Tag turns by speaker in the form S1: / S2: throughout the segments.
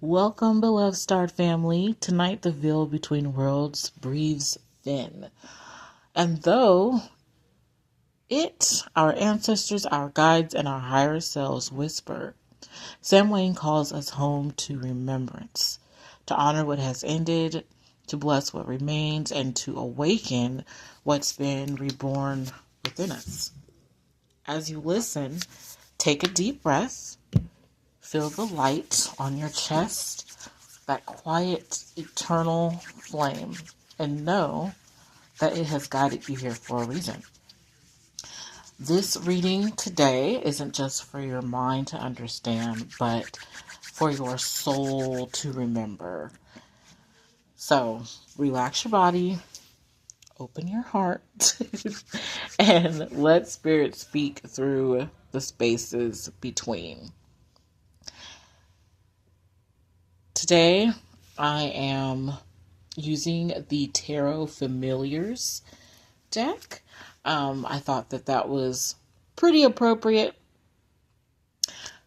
S1: Welcome, beloved starred family. Tonight, the veil between worlds breathes thin. And though our ancestors, our guides, and our higher selves whisper, Samhain calls us home to remembrance, to honor what has ended, to bless what remains, and to awaken what's been reborn within us. As you listen, take a deep breath. Feel the light on your chest, that quiet, eternal flame, and know that it has guided you here for a reason. This reading today isn't just for your mind to understand, but for your soul to remember. So, relax your body, open your heart, and let Spirit speak through the spaces between. Today, I am using the Tarot Familiars deck. I thought that was pretty appropriate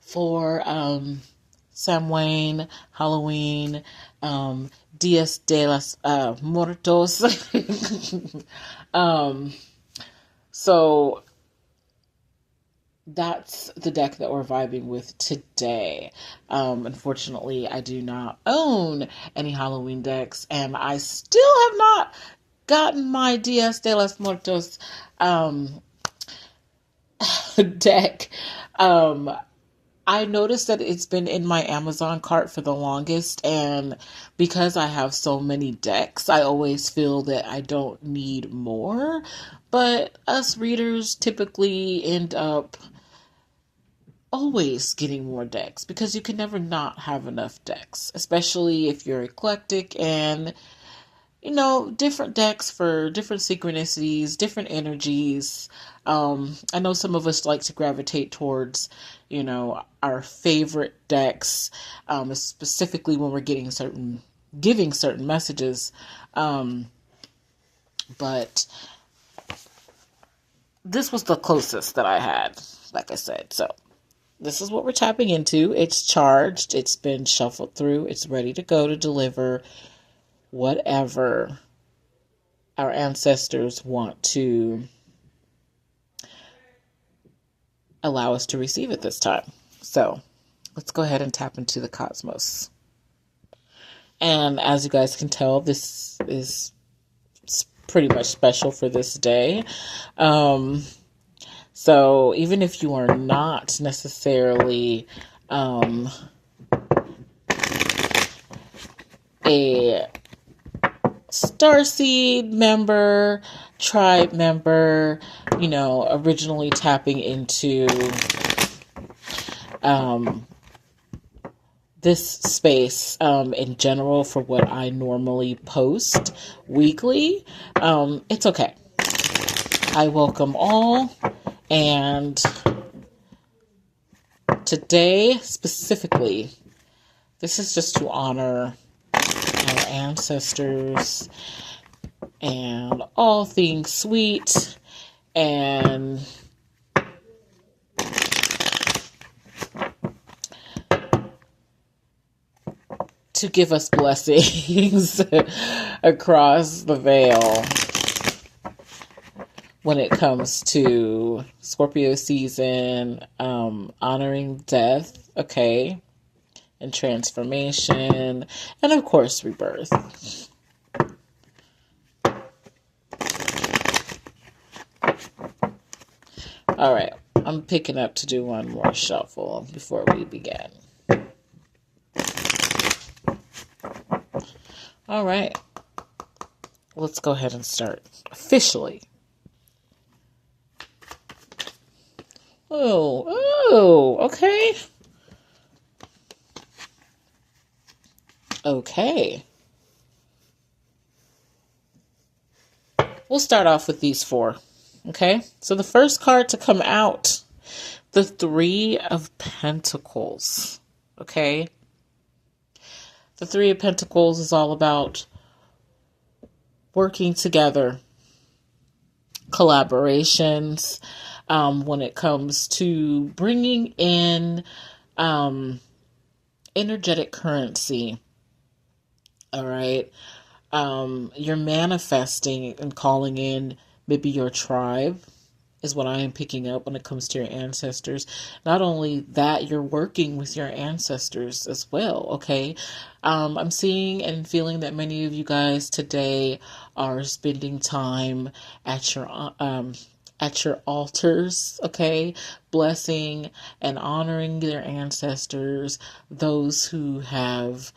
S1: for Samhain, Halloween, Dias de los Muertos. So that's the deck that we're vibing with today. Unfortunately, I do not own any Halloween decks, and I still have not gotten my Dias de los Muertos deck. I noticed that it's been in my Amazon cart for the longest, and because I have so many decks, I always feel that I don't need more. But us readers typically end up always getting more decks because you can never not have enough decks, especially if you're eclectic and different decks for different synchronicities, different energies. I know some of us like to gravitate towards, our favorite decks, specifically when we're giving certain messages. But this was the closest that I had, like I said. So this is what we're tapping into. It's charged. It's been shuffled through. It's ready to go to deliver whatever our ancestors want to allow us to receive at this time. So let's go ahead and tap into the cosmos. And as you guys can tell, this is pretty much special for this day. So even if you are not necessarily a Starseed member, tribe member, originally tapping into this space in general for what I normally post weekly, it's okay. I welcome all, and today specifically, this is just to honor our ancestors and all things sweet and to give us blessings across the veil when it comes to Scorpio season, honoring death, okay, and transformation, and of course, rebirth. All right, I'm picking up to do one more shuffle before we begin. All right, let's go ahead and start officially. Oh, okay. Okay. We'll start off with these four. Okay. So the first card to come out, the Three of Pentacles. Okay. The Three of Pentacles is all about working together, collaborations, when it comes to bringing in energetic currency. All right. You're manifesting and calling in maybe your tribe is what I am picking up when it comes to your ancestors. Not only that, you're working with your ancestors as well, okay? I'm seeing and feeling that many of you guys today are spending time at your altars, okay? Blessing and honoring their ancestors, those who have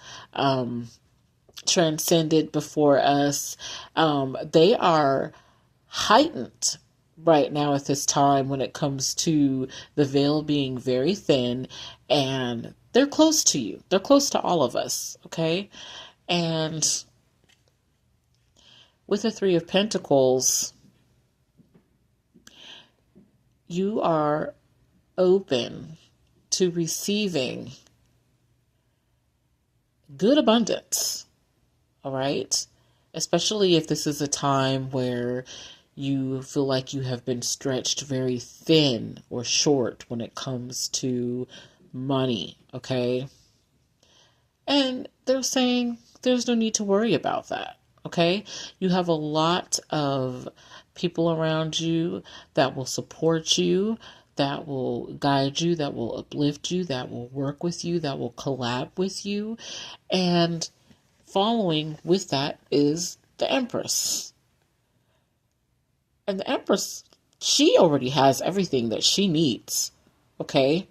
S1: transcended before us. They are heightened right now at this time when it comes to the veil being very thin, and they're close to you. They're close to all of us, okay? And with the Three of Pentacles, you are open to receiving good abundance, all right? Especially if this is a time where you feel like you have been stretched very thin or short when it comes to money, okay? And they're saying there's no need to worry about that, okay? You have a lot of people around you that will support you, that will guide you, that will uplift you, that will work with you, that will collab with you. And following with that is the Empress. And the Empress, she already has everything that she needs. Okay?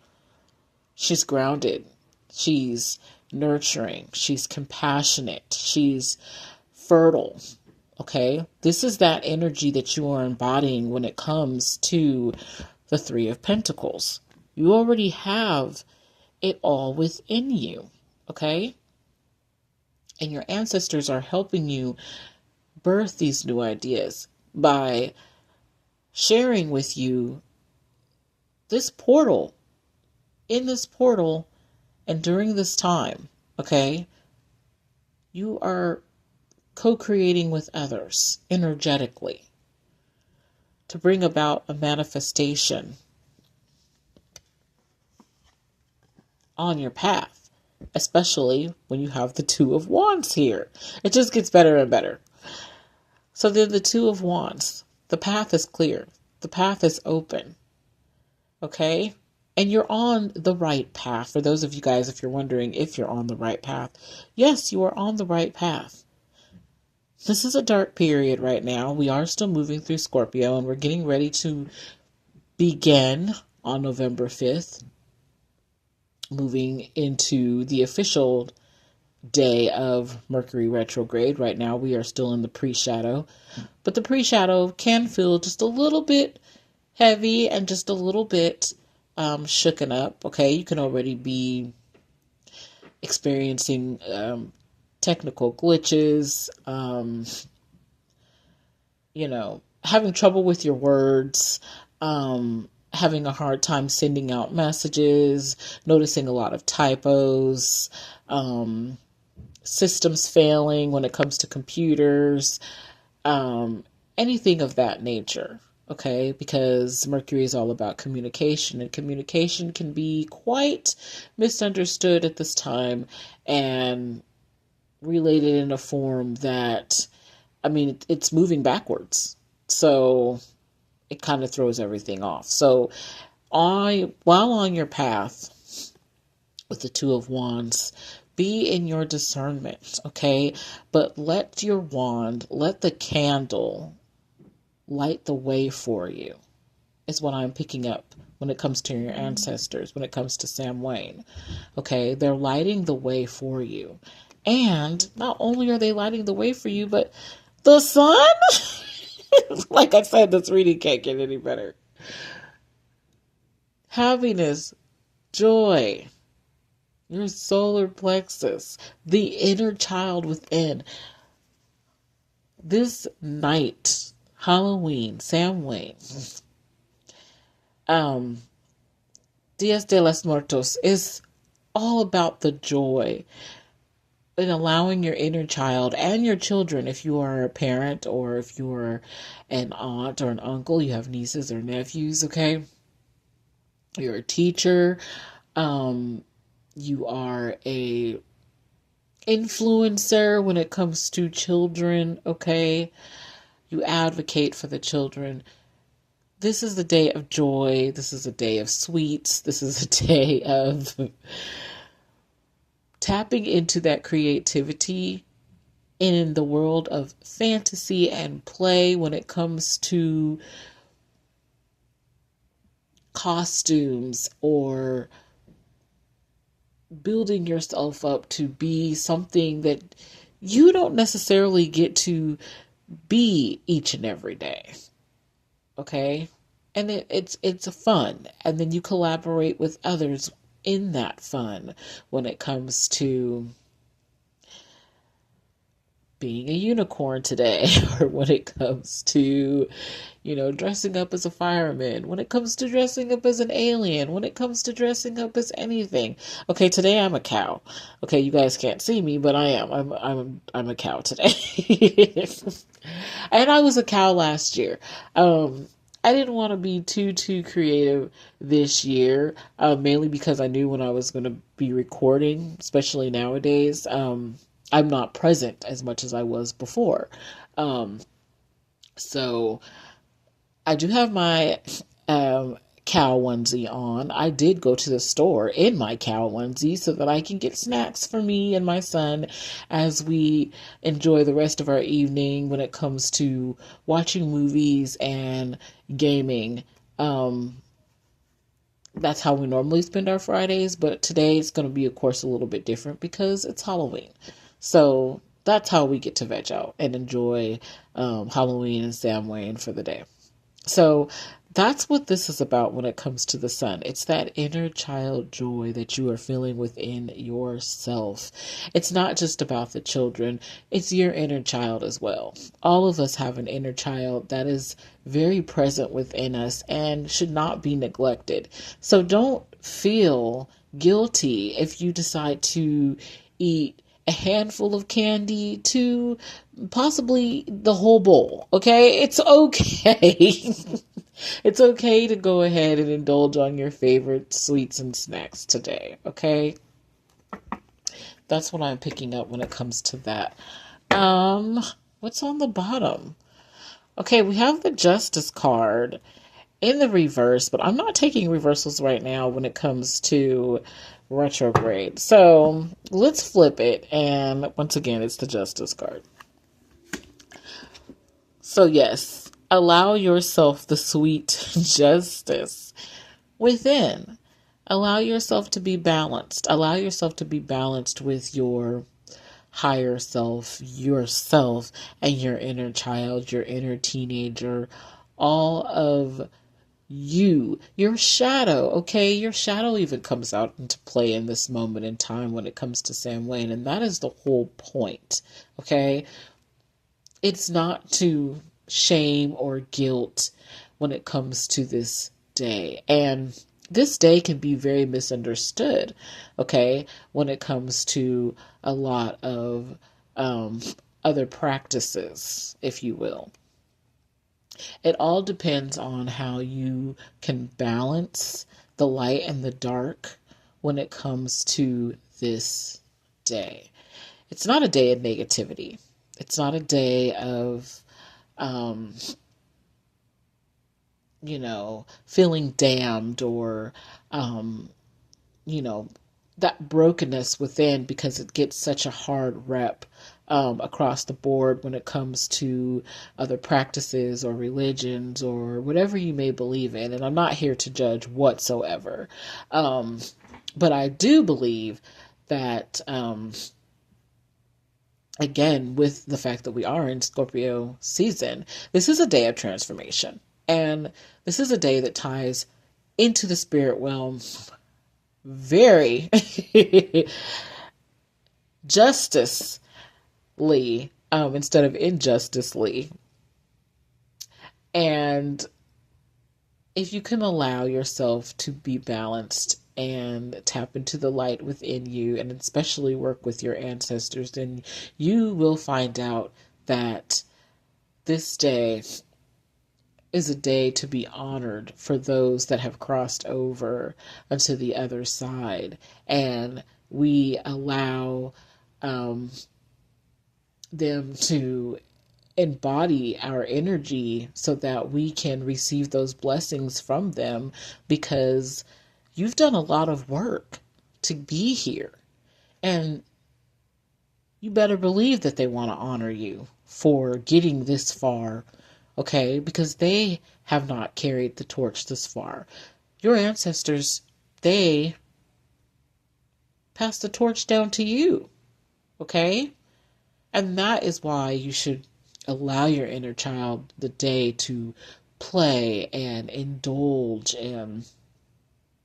S1: She's grounded. She's nurturing. She's compassionate. She's fertile. Okay? This is that energy that you are embodying when it comes to the Three of Pentacles. You already have it all within you. Okay? And your ancestors are helping you birth these new ideas by sharing with you this portal, in this portal, and during this time, okay, you are co-creating with others energetically to bring about a manifestation on your path, especially when you have the Two of Wands here. It just gets better and better. So then the Two of Wands, the path is clear. The path is open. Okay? And you're on the right path. For those of you guys, if you're wondering if you're on the right path, yes, you are on the right path. This is a dark period right now. We are still moving through Scorpio, and we're getting ready to begin on November 5th, moving into the official day of Mercury retrograde. Right now, we are still in the pre-shadow, but the pre-shadow can feel just a little bit heavy and just a little bit shooken up. Okay, you can already be experiencing technical glitches, having trouble with your words, having a hard time sending out messages, noticing a lot of typos, systems failing when it comes to computers, anything of that nature. Okay, because Mercury is all about communication, and communication can be quite misunderstood at this time and related in a form that, it's moving backwards. So it kind of throws everything off. So while on your path with the Two of Wands, be in your discernment, okay? But let the candle light the way for you, is what I'm picking up when it comes to your ancestors, when it comes to Samhain. Okay, they're lighting the way for you. And not only are they lighting the way for you, but the sun, like I said, this reading can't get any better. Happiness, joy, your solar plexus, the inner child within. This night, Halloween, Samhain, Dias de los Muertos is all about the joy in allowing your inner child and your children, if you are a parent or if you're an aunt or an uncle, you have nieces or nephews, okay? You're a teacher, You are a influencer when it comes to children, okay? You advocate for the children. This is the day of joy. This is a day of sweets. This is a day of tapping into that creativity in the world of fantasy and play when it comes to costumes or building yourself up to be something that you don't necessarily get to be each and every day. Okay? And it's fun. And then you collaborate with others in that fun when it comes to being a unicorn today, or when it comes to, dressing up as a fireman, when it comes to dressing up as an alien, when it comes to dressing up as anything. Okay, today I'm a cow. Okay, you guys can't see me, but I am. I'm a cow today. And I was a cow last year. I didn't want to be too creative this year, mainly because I knew when I was going to be recording, especially nowadays. I'm not present as much as I was before. So I do have my cow onesie on. I did go to the store in my cow onesie so that I can get snacks for me and my son as we enjoy the rest of our evening when it comes to watching movies and gaming. That's how we normally spend our Fridays, but today it's going to be, of course, a little bit different because it's Halloween. So that's how we get to veg out and enjoy Halloween and Samhain for the day. So that's what this is about when it comes to the sun. It's that inner child joy that you are feeling within yourself. It's not just about the children, it's your inner child as well. All of us have an inner child that is very present within us and should not be neglected. So don't feel guilty if you decide to eat a handful of candy to possibly the whole bowl. Okay? It's okay. It's okay to go ahead and indulge on your favorite sweets and snacks today. Okay? That's what I'm picking up when it comes to that. What's on the bottom? Okay, we have the Justice card in the reverse, but I'm not taking reversals right now when it comes to retrograde. So let's flip it. And once again, it's the Justice card. So yes, allow yourself the sweet justice within. Allow yourself to be balanced. Allow yourself to be balanced with your higher self, yourself, and your inner child, your inner teenager, all of you, your shadow, okay? Your shadow even comes out into play in this moment in time when it comes to Samhain, and that is the whole point, okay? It's not to shame or guilt when it comes to this day, and this day can be very misunderstood, okay, when it comes to a lot of other practices, if you will. It all depends on how you can balance the light and the dark when it comes to this day. It's not a day of negativity. It's not a day of, feeling damned or, that brokenness within, because it gets such a hard rep across the board when it comes to other practices or religions or whatever you may believe in. And I'm not here to judge whatsoever. But I do believe that, again, with the fact that we are in Scorpio season, this is a day of transformation. And this is a day that ties into the spirit realm very justicely, instead of injusticely. And if you can allow yourself to be balanced and tap into the light within you, and especially work with your ancestors, then you will find out that this day is a day to be honored for those that have crossed over onto the other side. And we allow them to embody our energy so that we can receive those blessings from them, because you've done a lot of work to be here. And you better believe that they want to honor you for getting this far, okay? Because they have not carried the torch this far. Your ancestors, they passed the torch down to you, okay? And that is why you should allow your inner child the day to play and indulge and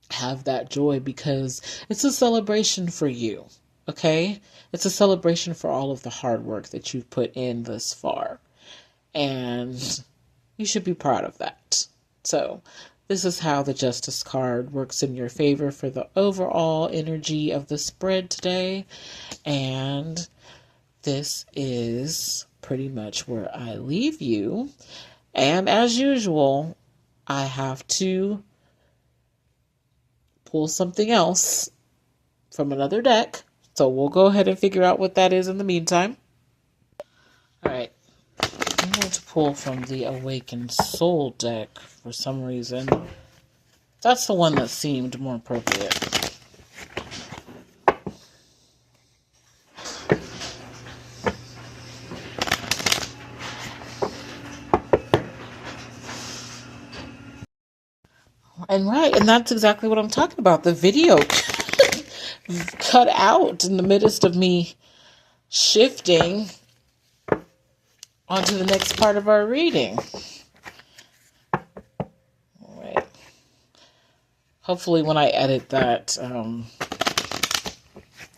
S1: have that joy, because it's a celebration for you, okay? It's a celebration for all of the hard work that you've put in thus far. And you should be proud of that. So, this is how the Justice card works in your favor for the overall energy of the spread today. And this is pretty much where I leave you. And as usual, I have to pull something else from another deck. So we'll go ahead and figure out what that is in the meantime. All right. I'm going to pull from the Awakened Soul deck for some reason. That's the one that seemed more appropriate. And that's exactly what I'm talking about. The video cut out in the midst of me shifting onto the next part of our reading. All right. Hopefully when I edit that,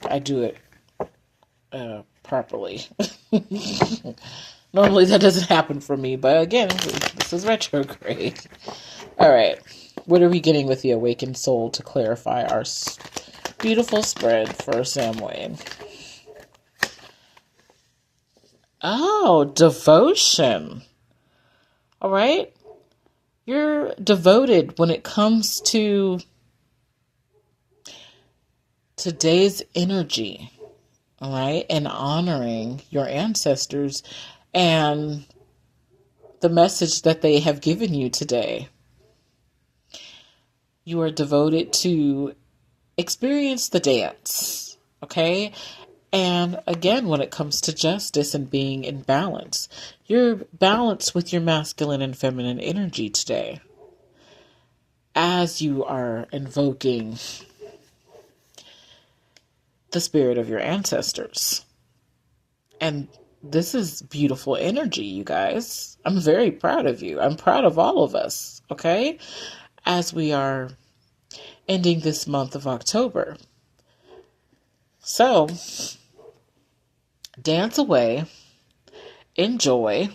S1: I do it properly. Normally that doesn't happen for me, but again, this is retrograde. All right. What are we getting with the Awakened Soul to clarify our beautiful spread for Samhain? Oh, devotion. All right. You're devoted when it comes to today's energy. All right. And honoring your ancestors and the message that they have given you today. You are devoted to experience the dance, okay? And again, when it comes to justice and being in balance, you're balanced with your masculine and feminine energy today as you are invoking the spirit of your ancestors. And this is beautiful energy, you guys. I'm very proud of you. I'm proud of all of us, okay? As we are ending this month of October. So, dance away, enjoy,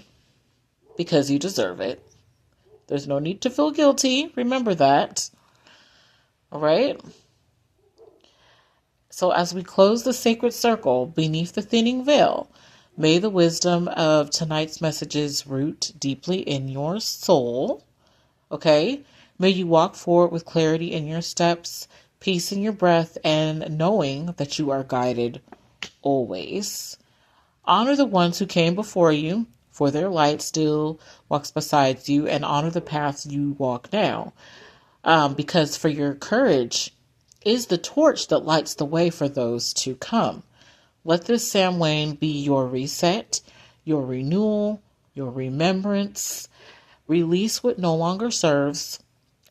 S1: because you deserve it. There's no need to feel guilty. Remember that. All right? So as we close the sacred circle beneath the thinning veil, may the wisdom of tonight's messages root deeply in your soul. Okay? May you walk forward with clarity in your steps, peace in your breath, and knowing that you are guided always. Honor the ones who came before you, for their light still walks beside you, and honor the paths you walk now. Because for your courage is the torch that lights the way for those to come. Let this Samhain be your reset, your renewal, your remembrance. Release what no longer serves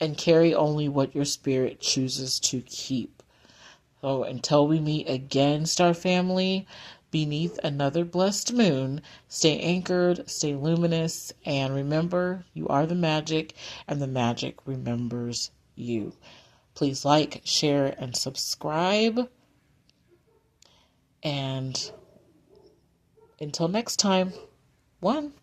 S1: and carry only what your spirit chooses to keep. So until we meet again, Star Family, beneath another blessed moon, stay anchored, stay luminous, and remember, you are the magic, and the magic remembers you. Please like, share, and subscribe. And until next time, 1.